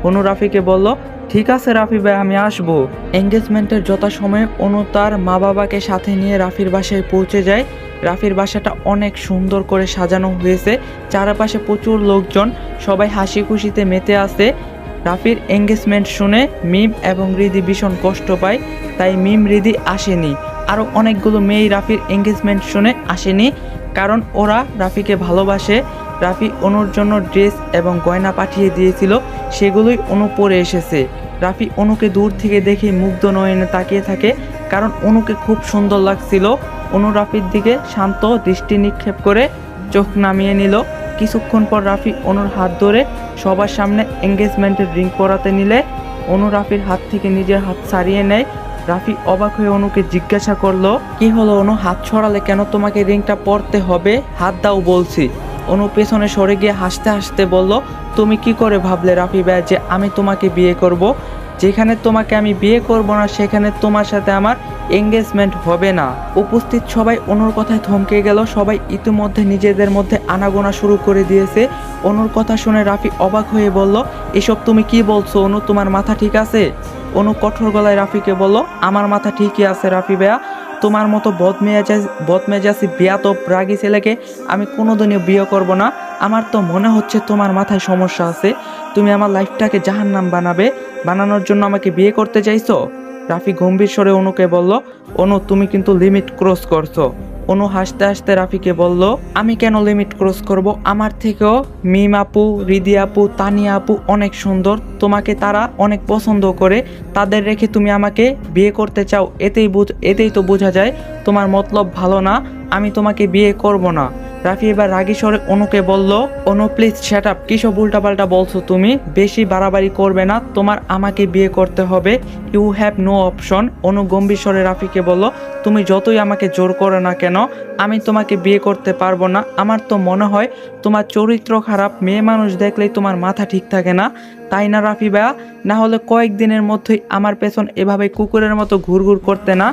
Speaker 1: অনু রাফিকে বলল, ঠিক আছে রাফি ভাই, আমি আসবো। এঙ্গেজমেন্টের যথাসময়ে অনু তার মা বাবাকে সাথে নিয়ে রাফির বাসায় পৌঁছে যায়। রাফির বাসাটা অনেক সুন্দর করে সাজানো হয়েছে, চারপাশে প্রচুর লোকজন, সবাই হাসি খুশিতে মেতে আছে। রাফির এঙ্গেজমেন্ট শুনে মিম এবং রিদি ভীষণ কষ্ট পায়, তাই মিম রিদি আসেনি। আরও অনেকগুলো মেয়ে রাফির এঙ্গেজমেন্ট শুনে আসেনি, কারণ ওরা রাফিকে ভালোবাসে। রাফি অনুর জন্য ড্রেস এবং গয়না পাঠিয়ে দিয়েছিল, সেগুলোই অনু পরে এসেছে। রাফি অনুকে দূর থেকে দেখে মুগ্ধ নয়নে তাকিয়ে থাকে, কারণ অনুকে খুব সুন্দর লাগছিল। অনু রাফির দিকে শান্ত দৃষ্টি নিক্ষেপ করে চোখ নামিয়ে নিল। কিছুক্ষণ পর রাফি অনুর হাত ধরে সবার সামনে এঙ্গেজমেন্টের রিং পরাতে নিলে অনু রাফির হাত থেকে নিজের হাত ছাড়িয়ে নেয়। রাফি অবাক হয়ে অনুকে জিজ্ঞাসা করলো, কি হলো অনু, হাত ছড়ালে কেন? তোমাকে রিংটা পরতে হবে, হাত দাও বলছি। অনু পেছনে সরে গিয়ে হাসতে হাসতে বলল, তুমি কি করে ভাবলে রাফি ভাই যে আমি তোমাকে বিয়ে করব? যেখানে তোমাকে আমি বিয়ে করব না সেখানে তোমার সাথে আমার এঙ্গেজমেন্ট হবে না। উপস্থিত সবাই অনুর কথায় থমকে গেল। সবাই ইতিমধ্যে নিজেদের মধ্যে আনাগোনা শুরু করে দিয়েছে। অনুর কথা শুনে রাফি অবাক হয়ে বলল, এসব তুমি কি বলছো অনু, তোমার মাথা ঠিক আছে? অনু কঠোর গলায় রাফিকে বলল, আমার মাথা ঠিকই আছে রাফি ভাইয়া, তোমার মতো বদমেজাজি বেয়াদব রাগী ছেলেকে আমি কোনোদিনও বিয়ে করব না। আমার তো মনে হচ্ছে তোমার মাথায় সমস্যা আছে, তুমি আমার লাইফটাকে জাহান্নাম বানানোর জন্য আমাকে বিয়ে করতে চাইছো। রাফি গম্ভীর স্বরে অনুকে বলল, অনু তুমি কিন্তু লিমিট ক্রস করছো। অনু হাসতে হাসতে রাফিকে বলল, আমি কেন লিমিট ক্রস করব? আমার থেকেও মিম আপু, রিদি আপু, তানিয়া আপু অনেক সুন্দর, তোমাকে তারা অনেক পছন্দ করে, তাদের রেখে তুমি আমাকে বিয়ে করতে চাও, এতেই তো বোঝা যায় তোমার মতলব ভালো না, আমি তোমাকে বিয়ে করব না। রাফি এবার রাগী স্বরে অনুকে বলল, অনু প্লিজ শ্যাট আপ, কিসব উল্টাপাল্টা বলছো তুমি, বেশি বাড়াবাড়ি করবে না, তোমার আমাকে বিয়ে করতে হবে, ইউ হ্যাভ নো অপশন। অনু গম্ভীর স্বরে রাফিকে বলল, তুমি যতই আমাকে জোর করো না কেন আমি তোমাকে বিয়ে করতে পারবো না। আমার তো মনে হয় তোমার চরিত্র খারাপ, মেয়ে মানুষ দেখলেই তোমার মাথা ঠিক থাকে না, তাই না রাফি ভাইয়া? না হলে কয়েকদিনের মধ্যেই আমার পেছন এভাবে কুকুরের মতো ঘুরঘুর করতে না।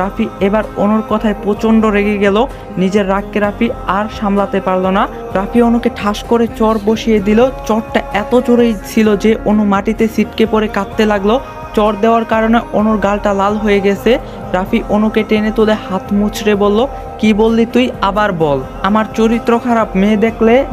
Speaker 1: রাফি এবার অনুর কথায় প্রচণ্ড রেগে গেল। নিজের রাগকে রাফি আর সামলাতে পারল না। রাফি অনুকে ঠাস করে চর বসিয়ে দিল। চরটা এত জোরেই ছিল যে অনু মাটিতে ছিটকে পড়ে কাঁদতে লাগলো। চর দেওয়ার কারণে অনুর গালটা লাল হয়ে গেছে। রাফি অনুকে টেনে তুলে হাত মুচড়ে বলল, কি বললি তুই, আবার বল। আমার চরিত্র খারাপ,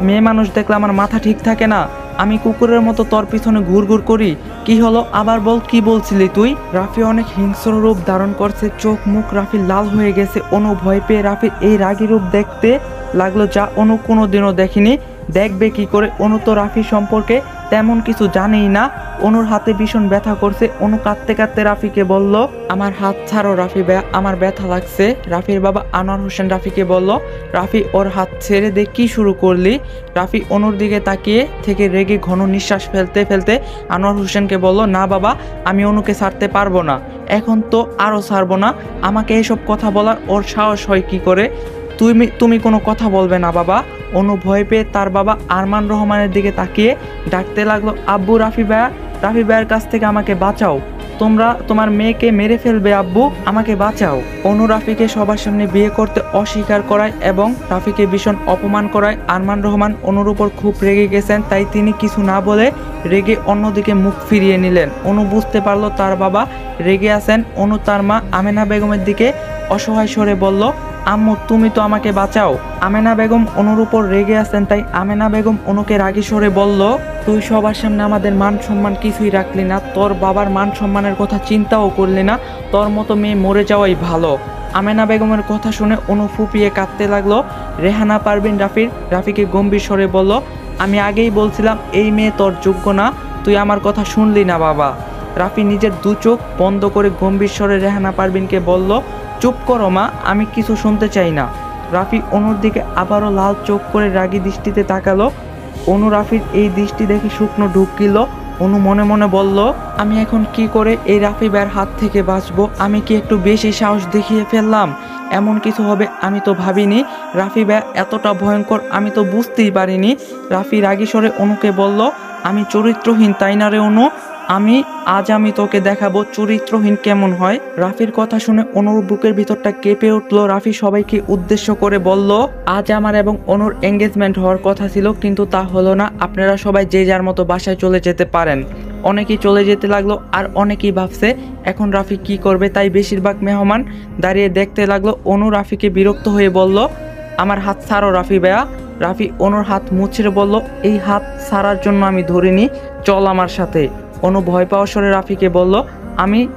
Speaker 1: মেয়ে মানুষ দেখলে আমার মাথা ঠিক থাকে না, আমি কুকুরের মতো তোর পিছনে ঘুরঘুর করি, কি হলো আবার বল, কি বলছিলি তুই? রাফি অনেক হিংস্র রূপ ধারণ করছে, চোখ মুখ রাফির লাল হয়ে গেছে। অনু ভয় পেয়ে রাফির এই রাগী রূপ দেখতে লাগলো, যা অনু কোনোদিনও দেখেনি। দেখবে কি করে? অনু তো রাফি সম্পর্কে তেমন কিছু জানেই না। অনুর হাতে ভীষণ ব্যথা করছে। অনু কাঁদতে কাঁদতে রাফিকে বলল, আমার হাত ছাড়ো রাফি ভাইয়া, আমার ব্যথা লাগছে। রাফির বাবা আনোয়ার হোসেন রাফিকে বলল, রাফি ওর হাত ছেড়ে দে, কি শুরু করলি? রাফি অনুর দিকে তাকিয়ে থেকে রেগে ঘন নিঃশ্বাস ফেলতে ফেলতে আনোয়ার হোসেনকে বলল, না বাবা, আমি অনুকে ছাড়তে পারবো না, এখন তো আরও ছাড়বো না। আমাকে এসব কথা বলার ওর সাহস হয় কি করে? তুমি কোনো কথা বলবে না বাবা। অনু ভয় পেয়ে তার বাবা আরমান রহমানের দিকে তাকিয়ে ডাকতে লাগলো, আব্বু, রাফি ভাইয়ের কাছ থেকে আমাকে বাঁচাও, তোমরা তোমার মেয়েকে মেরে ফেলবে আব্বু, আমাকে বাঁচাও। অনু রাফিকে সবার সামনে বিয়ে করতে অস্বীকার করায় এবং রাফিকে ভীষণ অপমান করায় আরমান রহমান অনুর উপর খুব রেগে গেছেন। তাই তিনি কিছু না বলে রেগে অন্যদিকে মুখ ফিরিয়ে নিলেন। অনু বুঝতে পারলো তার বাবা রেগে আছেন। অনু তার মা আমেনা বেগমের দিকে অসহায় স্বরে বলল, আম্মু, তুমি তো আমাকে বাঁচাও। আমেনা বেগম অনুর উপর রেগে আছেন, তাই আমেনা বেগম অনুকে রাগী স্বরে বলল, তুই সবার সামনে আমাদের মান সম্মান কিছুই রাখলি না, তোর বাবার মান সম্মানের কথা চিন্তাও করলি না, তোর মতো মেয়ে মরে যাওয়াই ভালো। আমেনা বেগমের কথা শুনে অনু ফুপিয়ে কাঁদতে লাগলো। রেহানা পারভিন রাফিকে গম্ভীর স্বরে বলল, আমি আগেই বলছিলাম এই মেয়ে তোর যোগ্য না, তুই আমার কথা শুনলি না বাবা। রাফি নিজের দু চোখ বন্ধ করে গম্ভীর স্বরে রেহানা পারভিনকে বলল, চুপ করো মা, আমি কিছু শুনতে চাই না। রাফি অনুর দিকে আবারও লাল চোখ করে রাগী দৃষ্টিতে তাকালো। অনু রাফির এই দৃষ্টি দেখে শুকনো ঢুকিল। অনু মনে মনে বলল, আমি এখন কি করে এই রাফি ভাইয়ের হাত থেকে বাঁচবো? আমি কি একটু বেশি সাহস দেখিয়ে ফেললাম? এমন কিছু হবে আমি তো ভাবিনি। রাফি ভাই এতটা ভয়ঙ্কর আমি তো বুঝতেই পারিনি। রাফি রাগী স্বরে অনুকে বলল, আমি চরিত্রহীন তাই না রে অনু? আমি তোকে দেখাবো চরিত্রহীন কেমন হয়। রাফির কথা শুনে অনুর বুকের ভিতরটা কেঁপে উঠল। রাফি সবাইকে উদ্দেশ্য করে বলল, আজ আমার এবং অনুর এঙ্গেজমেন্ট হওয়ার কথা ছিল, কিন্তু তা হলো না। আপনারা সবাই যে যার মতো বাসায় চলে যেতে পারেন। অনেকেই চলে যেতে লাগলো, আর অনেকেই ভাবছে এখন রাফি কি করবে। তাই বেশিরভাগ মেহমান দাঁড়িয়ে দেখতে লাগলো। অনু রাফিকে বিরক্ত হয়ে বলল, আমার হাত ছাড়ো রাফি ভাইয়া। রাফি অনুর হাত মুছড়ে বলল, এই হাত ছাড়ার জন্য আমি ধরিনি, চল আমার সাথে। অনু ভয় পাওয়ার স্বরে রাফিকে বলল,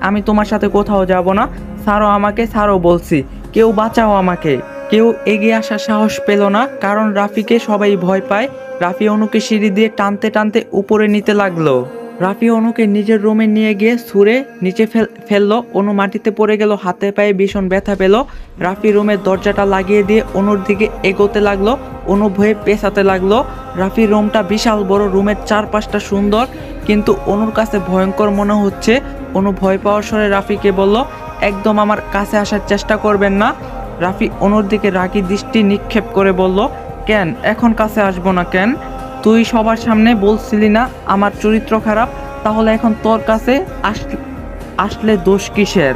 Speaker 1: আমি তোমার সাথে কোথাও যাব না, ছাড়ো আমাকে, ছাড়ো বলছি, কেউ বাঁচাও আমাকে। কেউ এগিয়ে আসার সাহস পেল না, কারণ রাফিকে সবাই ভয় পায়। রাফি অনুকে সিঁড়ি দিয়ে টানতে টানতে উপরে নিতে লাগলো। রাফি অনুকে নিজের রুমে নিয়ে গিয়ে ছুঁড়ে নিচে ফেললো। অনু মাটিতে পড়ে গেল, হাতে পায়ে ভীষণ ব্যথা পেল। রাফি রুমের দরজাটা লাগিয়ে দিয়ে অনুর দিকে এগোতে লাগলো। অনু ভয়ে পেছাতে লাগলো। রাফির রুমটা বিশাল বড়, রুমের চারপাশটা সুন্দর, কিন্তু অনুর কাছে ভয়ঙ্কর মনে হচ্ছে। অনু ভয় পাওয়ার স্বরে রাফিকে বলল, একদম আমার কাছে আসার চেষ্টা করবেন না। রাফি অনুর দিকে রাগী দৃষ্টি নিক্ষেপ করে বলল, কেন এখন কাছে আসবো না কেন? তুই সবার সামনে বলছিলি না আমার চরিত্র খারাপ, তাহলে এখন তোর কাছে আসলে দোষ কিসের?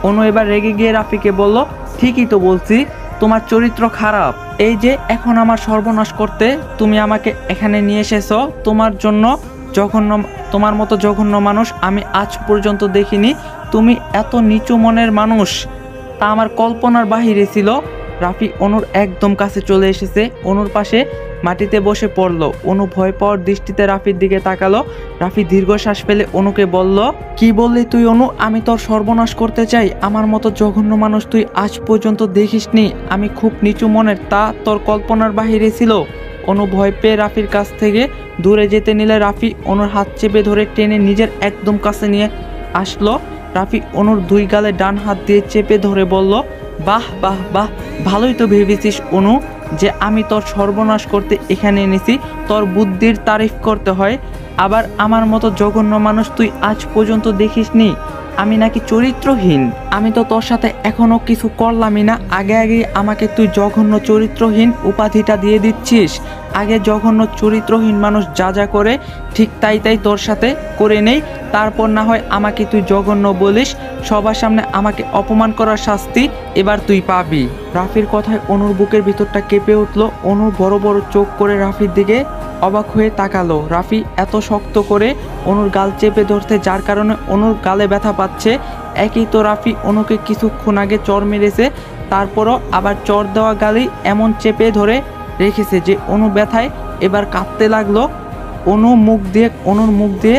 Speaker 1: অনু এবার রেগে গিয়ে রাফিকে বলল, ঠিকই তো বলছি, তোমার চরিত্র খারাপ। এই যে এখন আমার সর্বনাশ করতে তুমি আমাকে এখানে নিয়ে এসেছো। তোমার মতো জঘন্য মানুষ আমি আজ পর্যন্ত দেখিনি। তুমি এত নিচু মনের মানুষ, তা আমার কল্পনার বাহিরে ছিল। রাফি অনুর একদম কাছে চলে এসেছে, অনুর পাশে মাটিতে বসে পড়ল। অনু ভয় পাওয়ার দৃষ্টিতে রাফির দিকে তাকালো। রাফি দীর্ঘশ্বাস ফেলে অনুকে বলল, কি বললি তুই অনু? আমি তোর সর্বনাশ করতে চাই? আমার মতো জঘন্য মানুষ তুই আজ পর্যন্ত দেখিসনি। আমি খুব নিচু মনের, তা তোর কল্পনার বাহিরে ছিল। অনু ভয় পেয়ে রাফির কাছ থেকে দূরে যেতে নিলে রাফি অনুর হাত চেপে ধরে টেনে নিজের একদম কাছে নিয়ে আসলো। রাফি অনুর দুই গালে ডান হাত দিয়ে চেপে ধরে বলল, বাহ বাহ বাহ, ভালোই তো ভেবেছিস অনু যে আমি তোর সর্বনাশ করতে এখানে এনেছি। তোর বুদ্ধির তারিফ করতে হয়। আবার আমার মতো জঘন্য মানুষ তুই আজ পর্যন্ত দেখিসনি। আমি নাকি চরিত্রহীন? আমি তো তোর সাথে এখনো কিছু করলামই না, আগে আমাকে তুই জঘন্য চরিত্রহীন উপাধিটা দিয়ে দিচ্ছিস। আগে জঘন্য চরিত্রহীন মানুষ যা যা করে ঠিক তাই তোর সাথে করে নেই, তারপর না হয় আমাকে তুই জঘন্য বলিস। সবার সামনে আমাকে অপমান করার শাস্তি এবার তুই পাবি। রাফির কথায় অনুর বুকের ভিতরটা কেঁপে উঠল। অনুর বড় বড় চোখ করে রাফির দিকে অবাক হয়ে তাকালো। রাফি এত শক্ত করে অনুর গাল চেপে ধরতে, যার কারণে অনুর গালে ব্যথা পাচ্ছে। একই তো রাফি অনুকে কিছুক্ষণ আগে চর মেরেছে, তারপরও আবার চর দেওয়া গালেই এমন চেপে ধরে রেখেছে যে অনু ব্যথায় এবার কাঁপতে লাগলো। অনুর মুখ দিয়ে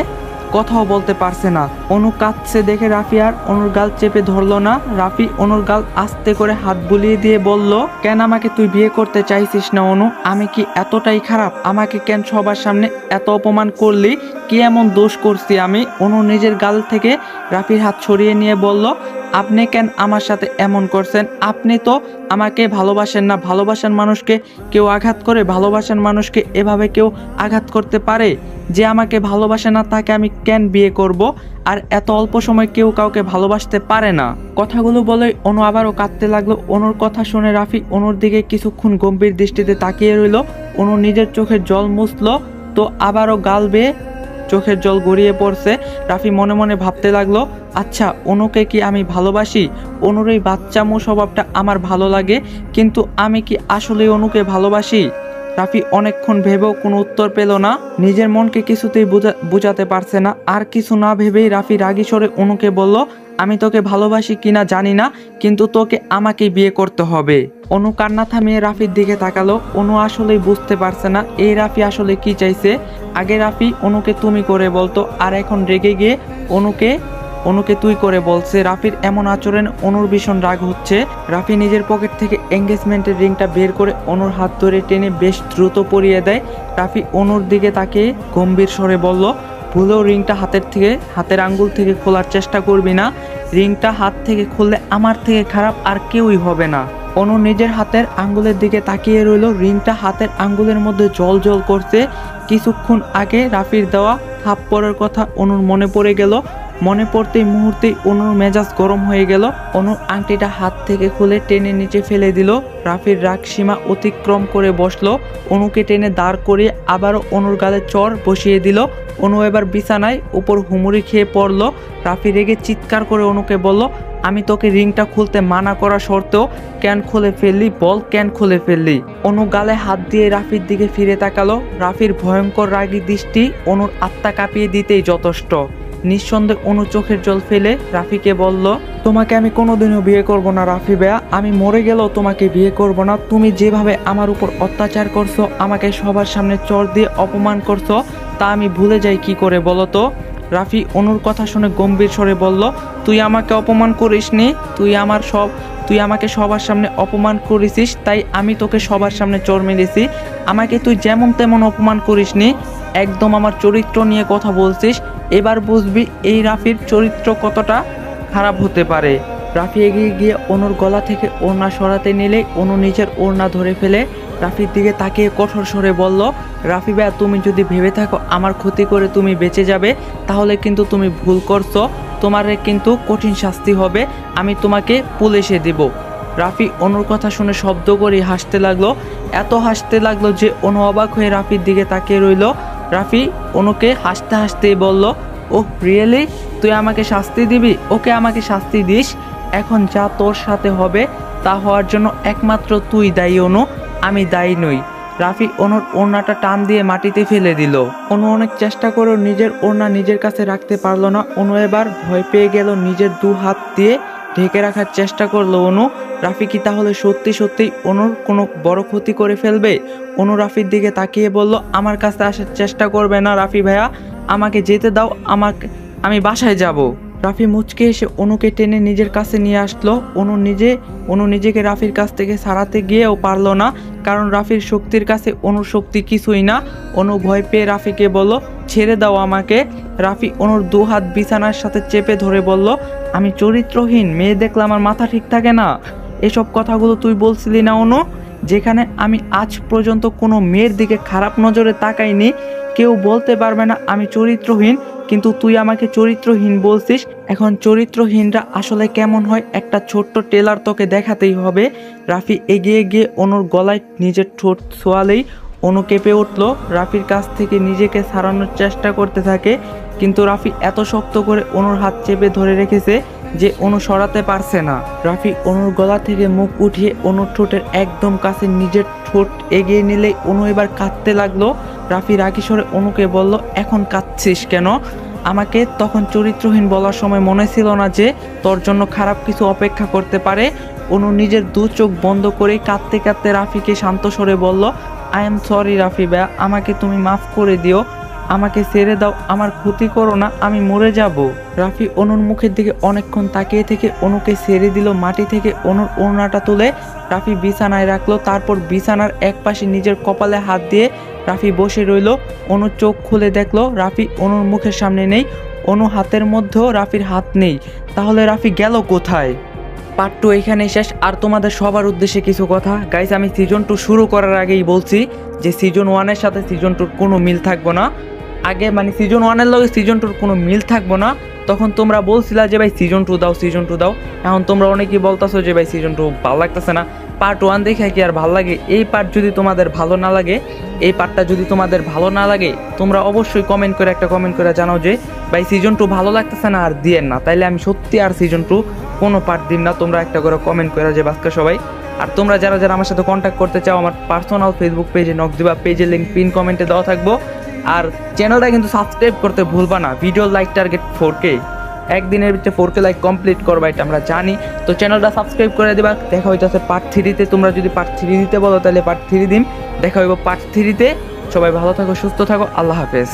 Speaker 1: কথাও বলতে পারছে না। অনু কাঁদছে দেখে রাফি আর অনুর গাল চেপে ধরলো না। রাফি অনুর গাল আস্তে করে হাত বুলিয়ে দিয়ে বলল, কেন আমাকে তুই বিয়ে করতে চাইছিস না অনু? আমি কি এতটাই খারাপ? আমাকে কেন সবার সামনে এত অপমান করলি? কি এমন দোষ করছি আমি? অনু নিজের গাল থেকে রাফির হাত সরিয়ে নিয়ে বলল, আপনি কেন আমার সাথে এমন করছেন? আপনি তো আমাকে ভালোবাসেন না। ভালোবাসার মানুষকে কেউ আঘাত করে? ভালোবাসার মানুষকে এভাবে কেউ আঘাত করতে পারে? যে আমাকে ভালোবাসে না তাকে আমি কেন বিয়ে করব? আর এত অল্প সময় কেউ কাউকে ভালোবাসতে পারে না। কথাগুলো বলে অনু আবারও কাঁদতে লাগলো। অনুর কথা শুনে রাফি অনুর দিকে কিছুক্ষণ গম্ভীর দৃষ্টিতে তাকিয়ে রইল। অনু নিজের চোখের জল মুছলো তো আবারও গাল বেয়ে চোখের জল গড়িয়ে পড়ছে। রাফি মনে মনে ভাবতে লাগলো, আচ্ছা অনুকে কি আমি ভালোবাসি? অনুর এই বাচ্চামো স্বভাবটা আমার ভালো লাগে, কিন্তু আমি কি আসলে অনুকে ভালোবাসি? রাফি অনেকক্ষণ ভেবেও কোনো উত্তর পেল না। নিজের মনকে কিছুতেই বুঝাতে পারছে না। আর কিছু না ভেবেই রাফি রাগী স্বরে অনুকে বলল, আমি তোকে ভালোবাসি কিনা জানি না, কিন্তু তোকে আমাকেই বিয়ে করতে হবে। অনু কান্না থামিয়ে রাফির দিকে তাকালো। অনু আসলেই বুঝতে পারছে না এই রাফি আসলে কি চাইছে। আগে রাফি অনুকে তুমি করে বলতো, আর এখন রেগে গিয়ে অনুকে তুই করে বলছে। রাফির এমন আচরণ অনুর ভীষণ রাগ হচ্ছে। রাফি নিজের পকেট থেকে এঙ্গেজমেন্টের রিংটা বের করে অনুর হাত ধরে টেনে বেশ দ্রুত পরিয়ে দেয়। রাফি অনুর দিকে তাকিয়ে গম্ভীর স্বরে বলল, ভুলেও রিংটা হাতের আঙ্গুল থেকে খোলার চেষ্টা করবি না। রিংটা হাত থেকে খুললে আমার থেকে খারাপ আর কেউই হবে না। অনু নিজের হাতের আঙ্গুলের দিকে তাকিয়ে রইল। রিংটা হাতের আঙ্গুলের মধ্যে জল জল করছে। কিছুক্ষণ আগে রাফির দেওয়া থাপ্পড়ের কথা অনুর মনে পড়ে গেল। মনে পড়তেই মুহূর্তেই অনুর মেজাজ গরম হয়ে গেল। অনুর আংটিটা হাত থেকে খুলে টেনে নিচে ফেলে দিল। রাফির রাগ সীমা অতিক্রম করে বসলো। অনুকে টেনে দাঁড় করিয়ে আবারও অনুর গালে চড় বসিয়ে দিল। অনু এবার বিছানায় উপর হুমুড়ি খেয়ে পড়ল। রাফি রেগে চিৎকার করে অনুকে বলল, আমি তোকে রিংটা খুলতে মানা করা সত্ত্বেও কেন খুলে ফেললি? বল, কেন খুলে ফেললি? অনু গালে হাত দিয়ে রাফির দিকে ফিরে তাকালো। রাফির ভয়ঙ্কর রাগী দৃষ্টি অনুর আত্মা কাঁপিয়ে দিতেই যথেষ্ট। নিঃসন্দেহে অনু চোখের জল ফেলে রাফিকে বলল, তোমাকে আমি কোনোদিনও বিয়ে করব না রাফি ভাইয়া। আমি মরে গেলেও তোমাকে বিয়ে করব না। তুমি যেভাবে আমার উপর অত্যাচার করছো, আমাকে সবার সামনে চড় দিয়ে অপমান করছো, তা আমি ভুলে যাই কি করে বলো তো? রাফি অনুর কথা শুনে গম্ভীর স্বরে বলল, তুই আমাকে অপমান করিসনি। তুই আমাকে সবার সামনে অপমান করেছিস, তাই আমি তোকে সবার সামনে চড় মেরেছি। আমাকে তুই যেমন তেমন অপমান করিসনি। একদম আমার চরিত্র নিয়ে কথা বলছিস। এবার বুঝবি এই রাফির চরিত্র কতটা খারাপ হতে পারে। রাফি এগিয়ে গিয়ে অনুর গলা থেকে ওড়না সরাতে নিলে অনু নিজের ওড়না ধরে ফেলে। রাফির দিকে তাকিয়ে কঠোর স্বরে বলল, রাফি ভাইয়া, তুমি যদি ভেবে থাকো আমার ক্ষতি করে তুমি বেঁচে যাবে, তাহলে কিন্তু তুমি ভুল করছো। তোমার কিন্তু কঠিন শাস্তি হবে। আমি তোমাকে পুলিশে দেব। রাফি অনুর কথা শুনে শব্দ করে হাসতে লাগলো। এত হাসতে লাগলো যে অনু অবাক হয়ে রাফির দিকে তাকিয়ে রইল। রাফি অনুকে হাসতে হাসতেই বলল, ওহ রিয়েলি? তুই আমাকে শাস্তি দিবি? ওকে, আমাকে শাস্তি দিস। এখন যা তোর সাথে হবে তা হওয়ার জন্য একমাত্র তুই দায়ী অনু, আমি দায়ী নই। রাফি অনুর ওড়নাটা টান দিয়ে মাটিতে ফেলে দিল। অনু অনেক চেষ্টা করেও নিজের ওড়না নিজের কাছে রাখতে পারলো না। অনু এবার ভয় পেয়ে গেল। নিজের দু হাত দিয়ে ঢেকে রাখার চেষ্টা করলো অনু। রাফি কি তাহলে সত্যি সত্যি অনুর কোনো বড় ক্ষতি করে ফেলবে? অনু রাফির দিকে তাকিয়ে বলল, আমার কাছে আসার চেষ্টা করবে না রাফি ভাইয়া, আমাকে যেতে দাও, আমি বাসায় যাব। রাফি মুচকে এসে অনুকে টেনে নিজের কাছে নিয়ে আসলো। অনু নিজেকে রাফির কাছ থেকে ছাড়াতে গিয়েও পারলো না, কারণ রাফির শক্তির কাছে অনুর শক্তি কিছুই না। অনু ভয় পেয়ে রাফিকে বলল, ছেড়ে দাও আমাকে। রাফি অনুর দু হাত বিছানার সাথে চেপে ধরে বলল, আমি চরিত্রহীন মেয়ে দেখলে আমার মাথা ঠিক থাকে না? এসব কথাগুলো তুই বলছিলি না অনু? যেখানে আমি আজ পর্যন্ত কোনো মেয়ের দিকে খারাপ নজরে তাকাইনি, কেউ বলতে পারবে না আমি চরিত্রহীন, কিন্তু তুই আমাকে চরিত্রহীন বলছিস। এখন চরিত্রহীনরা আসলে কেমন হয় একটা ছোট্ট টেলার তোকে দেখাতেই হবে। রাফি এগিয়ে গিয়ে অনুর গলায় নিজের ঠোঁট ছোঁয়ালেই অনু কেঁপে উঠল। রাফির কাছ থেকে নিজেকে ছাড়ানোর চেষ্টা করতে থাকে, কিন্তু রাফি এত শক্ত করে অনুর হাত চেপে ধরে রেখেছে যে অনু সরাতে পারছে না। রাফি অনুর গলা থেকে মুখ উঠিয়ে অনুর ঠোঁটের একদম কাছে নিজের ঠোঁট এগিয়ে নিলেই অনু এবার কাঁদতে লাগলো। রাফি রাগী স্বরে অনুকে বলল, এখন কাঁদছিস কেন? আমাকে তখন চরিত্রহীন বলার সময় মনে ছিল না যে তোর জন্য খারাপ কিছু অপেক্ষা করতে পারে? অনু নিজের দু চোখ বন্ধ করে কাঁদতে কাঁদতে রাফিকে শান্ত স্বরে বলল, আই এম সরি রাফি ভাইয়া, আমাকে তুমি মাফ করে দিও। আমাকে ছেড়ে দাও, আমার ক্ষতি করো না, আমি মরে যাব। রাফি অনুর মুখের দিকে অনেকক্ষণ তাকিয়ে থেকে অনুকে ছেড়ে দিল। মাটি থেকে অনুর ওড়নাটা তুলে রাফি বিছানায় রাখলো। তারপর বিছানার এক পাশে নিজের কপালে হাত দিয়ে রাফি বসে রইল। অনু চোখ খুলে দেখলো রাফি অনুর মুখের সামনে নেই। অনু হাতের মধ্যেও রাফির হাত নেই। তাহলে রাফি গেল কোথায়? পার্ট 2 এখানে শেষ। আর তোমাদের সবার উদ্দেশ্যে কিছু কথা গাইস, আমি সিজন 2 শুরু করার আগেই বলছি যে সিজন 1-এর সাথে সিজন 2-র কোনো মিল থাকবো না। আগে মানে সিজন 1-এর লগে সিজন 2-র কোনো মিল থাকবো না। তখন তোমরা বলছিলা যে ভাই সিজন 2 দাও, সিজন 2 দাও। এখন তোমরা অনেকেই বলতাছো যে ভাই সিজন 2 ভালো লাগতেছে না। পার্ট 1 দেখে কি আর ভালো লাগে? এই পার্ট যদি তোমাদের ভালো না লাগে, এই পার্টটা যদি তোমাদের ভালো না লাগে, তোমরা অবশ্যই কমেন্ট করে একটা কমেন্ট করে জানাও যে ভাই সিজন 2 ভালো লাগতেছে না, আর দিয়েন না। তাইলে আমি সত্যি আর সিজন 2 কোনো পার্ট দিন না। তোমরা একটা করে কমেন্ট করে যে বাক্কা সবাই। আর তোমরা যারা যারা আমার সাথে কন্ট্যাক্ট করতে চাও, আমার পার্সোনাল ফেসবুক পেজে নক দিবা, পেজের লিঙ্ক পিন কমেন্টে দেওয়া থাকবো। আর চ্যানেলটা কিন্তু সাবস্ক্রাইব করতে ভুলবা না। ভিডিও লাইক টার্গেট 4K, একদিনের ভিতরে 4K লাইক কমপ্লিট করবা, এটা আমরা জানি। তো চ্যানেলটা সাবস্ক্রাইব করে দেবা। দেখা হইতেছে পার্ট 3-তে। তোমরা যদি পার্ট 3 দিতে বলো তাহলে পার্ট 3 দিন। দেখা হইব পার্ট 3-তে। সবাই ভালো থাকো, সুস্থ থাকো, আল্লাহ হাফেজ।